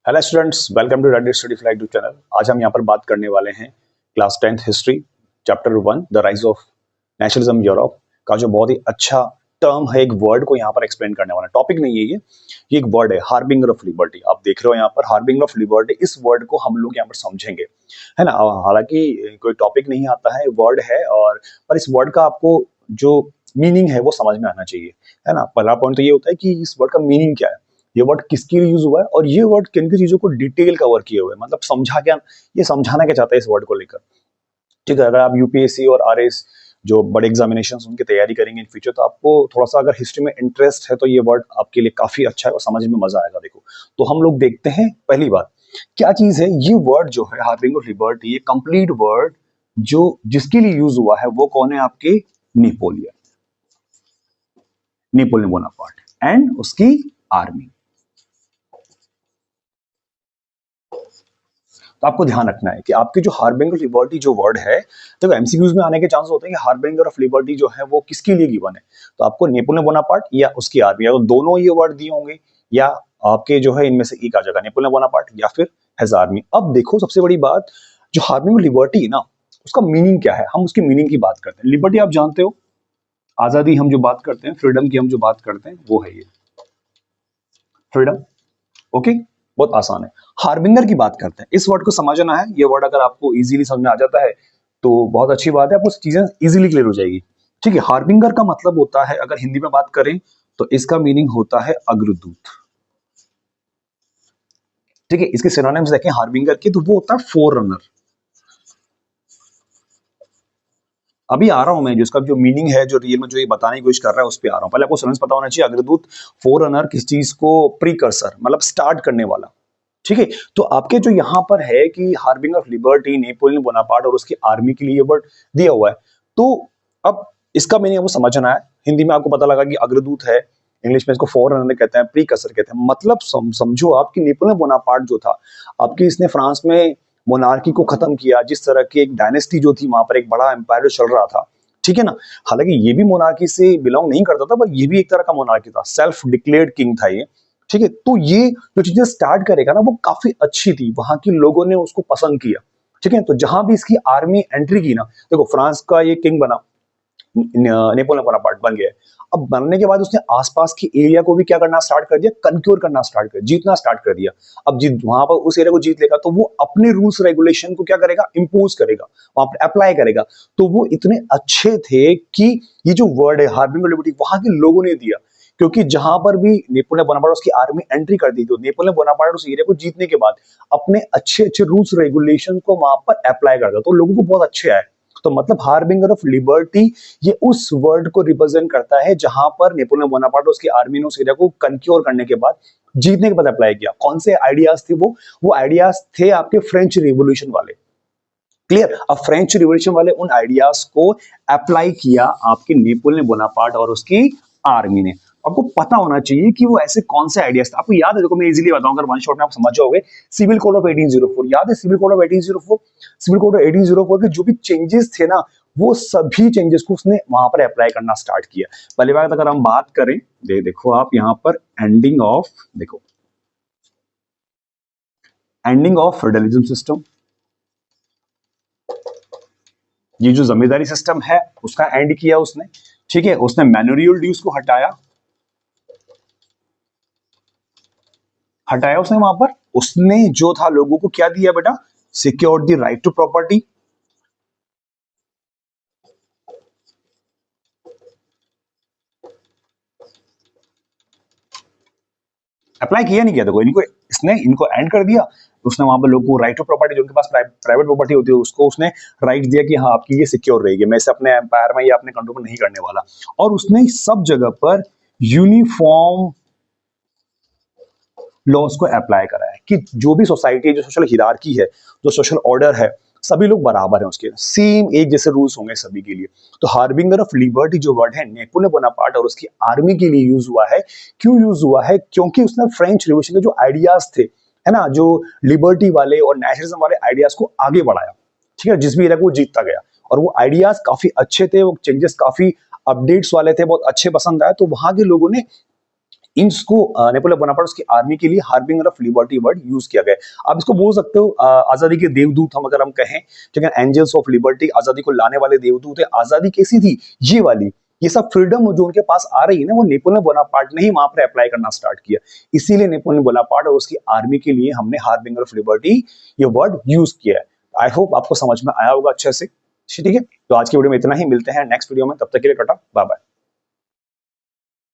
Hello students, welcome to Reddit study flight YouTube channel. आज हम यहाँ पर बात करने वाले हैं class 10th history chapter 1 the rise of nationalism Europe का जो बहुत ही अच्छा टर्म है। एक वर्ड को यहाँ पर एक्सप्लेन करने वाला टॉपिक नहीं है ये एक वर्ड है, हार्बिंगर ऑफ लिबर्टी। आप देख रहे हो यहाँ पर हार्बिंगर ऑफ लिबर्टी। इस वर्ड को हम लोग यहाँ पर समझेंगे, है ना। हालांकि कोई टॉपिक नहीं आता है, वर्ड है, और पर इस वर्ड का आपको जो मीनिंग है वो समझ में आना चाहिए, है ना। पहला पॉइंट तो ये होता है कि इस वर्ड का मीनिंग क्या है, ये वर्ड किसके लिए यूज हुआ है, और ये वर्ड किन किन चीजों को डिटेल कवर किए हुए, मतलब समझा क्या, ये समझाना क्या चाहता है इस वर्ड को लेकर। ठीक है, अगर आप यूपीएससी और आरएस जो बड़े एग्जामिनेशन उनकी तैयारी करेंगे इन फ्यूचर, तो आपको थोड़ा सा अगर हिस्ट्री में इंटरेस्ट है तो ये वर्ड आपके लिए काफी अच्छा है और समझ में मजा आएगा। देखो, तो हम लोग देखते हैं पहली बात क्या चीज है। ये वर्ड जो है हार्बिंग ऑफ लिबर्टी, ये कंप्लीट वर्ड जो जिसके लिए यूज हुआ है वो कौन है, आपके नेपोलियन नेपोलियन बोनापार्ट एंड उसकी आर्मी। तो आपको ध्यान रखना है कि आपके जो हार्बिंगर ऑफ लिबर्टी जो वर्ड है, तो एमसीक्यूज में आने के चांस होते हैं कि हार्बिंगर ऑफ लिबर्टी जो है वो किसके लिए गिवन है। तो आपको नेपोलियन बोनापार्ट या उसकी आर्मी, या तो दोनों ये वर्ड दिए होंगे, या आपके जो है इनमें से एक आ जाएगा, नेपोलियन बोनापार्ट या फिर हिज आर्मी। अब देखो, सबसे बड़ी बात जो हार्बिंगर ऑफ लिबर्टी है ना, उसका मीनिंग क्या है। हम उसकी मीनिंग की बात करते हैं। लिबर्टी आप जानते हो, आजादी हम जो बात करते हैं, फ्रीडम की हम जो बात करते हैं, वो है ये फ्रीडम। ओके, बहुत आसान है। हार्बिंगर की बात करते हैं, इस वर्ड को समझना है। ये वर्ड अगर आपको इजीली समझ में आ जाता है तो बहुत अच्छी बात है, आपको चीजें इजीली क्लियर हो जाएगी। ठीक है, हार्बिंगर का मतलब होता है, अगर हिंदी में बात करें तो इसका मीनिंग होता है अग्रदूत। ठीक है, इसके सिनोनिम्स देखें हार्बिंगर के, तो वो होता है फोर रनर। अभी आ रहा हूं मैं, जिसका जो मीनिंग है, जो रियल में जो ये बताने की कोशिश कर रहा है, उस पर आ रहा हूं। पहले आपको सिनोनिम्स पता होना चाहिए। अग्रदूत, फोर रनर, किस चीज को, प्रीकर्सर, मतलब स्टार्ट करने वाला। ठीक है, तो आपके जो यहाँ पर है कि harbinger of liberty, Napoleon Bonaparte और उसकी आर्मी के लिए ये वर्ड दिया हुआ है। तो अब इसका मीनिंग आपको समझना है। हिंदी में आपको पता लगा कि अग्रदूत है, इंग्लिश में इसको फॉररनर कहते हैं, प्रीकसर कहते हैं। मतलब समझो आपकी नेपोलियन बोनापार्ट जो था आपकी, इसने फ्रांस में मोनार्की को खत्म किया। जिस तरह की एक डायनेस्टी जो थी वहां पर, एक बड़ा एम्पायर चल रहा था, ठीक है ना। हालांकि ये भी मोनार्की से बिलोंग नहीं करता था, पर ये भी एक तरह का मोनार्की था, सेल्फ डिक्लेयर्ड किंग था ये। ठीक है, तो ये जो चीजें स्टार्ट करेगा ना, वो काफी अच्छी थी, वहां के लोगों ने उसको पसंद किया। ठीक है, तो जहां भी इसकी आर्मी एंट्री की ना, देखो फ्रांस का ये किंग बना, नेपोलियन बोनापार्ट बन गया। अब बनने के बाद उसने आसपास की एरिया को भी क्या करना स्टार्ट कर दिया, कंक्योर करना स्टार्ट कर, जीतना स्टार्ट कर दिया। अब जीत वहां पर उस एरिया को जीत लेगा तो वो अपने रूल्स रेगुलेशन को क्या करेगा, इंपोज करेगा, वहां पर अप्लाई करेगा। तो वो इतने अच्छे थे कि ये जो वर्ड है हार्बिंगर लिबर्टी, वहां के लोगों ने दिया। क्योंकि जहां पर भी नेपोलियन बोनापार्ट उसकी आर्मी एंट्री कर दी, तो नेपोलियन बोनापार्ट उस एरिया को जीतने के बाद अपने अच्छे अच्छे रूल्स रेगुलेशन को वहां पर अप्लाई करता, तो लोगों को बहुत अच्छे आए। तो मतलब हार्बिंगर ऑफ लिबर्टी ये उस वर्ड को रिप्रेजेंट करता है जहां पर नेपोलियन बोनापार्ट उसकी आर्मी ने उस एरिया को कंक्योर करने के बाद, जीतने के बाद अप्लाई किया। कौन से आइडियाज थे वो आइडियाज थे आपके फ्रेंच रिवॉल्यूशन वाले। क्लियर, अब फ्रेंच रिवॉल्यूशन वाले उन आइडियाज को अप्लाई किया आपके नेपोलियन बोनापार्ट और उसकी आर्मी ने। आपको पता होना चाहिए कि वो ऐसे कौन से आइडियाज थे। आपको याद है, देखो मैं इजीली बताऊंगा, अगर वन शॉट में आप समझ जाओगे। सिविल कोड ऑफ 1804 याद है, civil code of 1804, civil code of 1804 के जो भी चेंजेस थे ना, वो सभी चेंजेस को उसने वहां पर अप्लाई करना स्टार्ट किया। पहली बात अगर हम बात करें, देखो आप यहां पर एंडिंग ऑफ, देखो एंडिंग ऑफ फेडरलिज्म सिस्टम, ये जो जमींदारी सिस्टम है उसका एंड किया उसने। ठीक है, उसने मैन्यूरियल ड्यूज को हटाया उसने वहां पर। उसने जो था लोगों को क्या दिया बेटा, secure the right to property. Apply किया नहीं किया, देखो इनको इसने इनको एंड कर दिया। उसने वहां पर लोगों को राइट टू प्रॉपर्टी, जो उनके पास प्राइवेट प्रॉपर्टी होती है, उसको उसने राइट दिया कि हाँ आपकी ये सिक्योर रहेगी, मैं इसे अपने एम्पायर में या अपने कंट्रोल में नहीं करने वाला। और उसने सब जगह पर यूनिफॉर्म लॉस को अप्लाई करा है कि जो भी सोसाइटी है, जो सोशल हिरार्की है, जो सोशल ऑर्डर है, सभी लोग बराबर हैं, उसके सेम एक जैसे रूल्स होंगे सभी के लिए। तो हार्बिंगर ऑफ लिबर्टी जो वर्ड है नेपोलियन बोनापार्ट और उसकी आर्मी के लिए यूज हुआ है। क्यों यूज हुआ है, क्योंकि उसने फ्रेंच रिवॉल्यूशन के जो आइडियाज थे, है ना, जो लिबर्टी वाले और नेशनलिज्म वाले आइडियाज को आगे बढ़ाया। ठीक है, जिस भी एरिया को जीतता गया, और वो आइडियाज काफी अच्छे थे, वो चेंजेस काफी अपडेट्स वाले थे, बहुत अच्छे पसंद आए। तो वहां के लोगों ने इसको नेपोलियन बोनापार्ट उसकी आर्मी के लिए harbinger of liberty word use किया गया है। आप इसको बोल सकते हो आजादी के देवदूत, हम अगर हम कहें, ठीक है, एंजल्स ऑफ लिबर्टी, आजादी को लाने वाले देवदूत है। आजादी कैसी थी ये वाली, ये सब फ्रीडम जो उनके पास आ रही है ना, वो नेपोलियन बोनापार्ट ने ही वहां पर अप्लाई करना स्टार्ट किया। इसीलिए नेपोलियन बोनापार्ट और उसकी आर्मी के लिए हमने हार्बिंगर ऑफ लिबर्टी ये वर्ड यूज किया है। आई होप आपको समझ में आया होगा अच्छे से। ठीक है, तो आज की वीडियो में इतना ही, मिलते हैं नेक्स्ट वीडियो में, तब तक के लिए टाटा बाय बाय।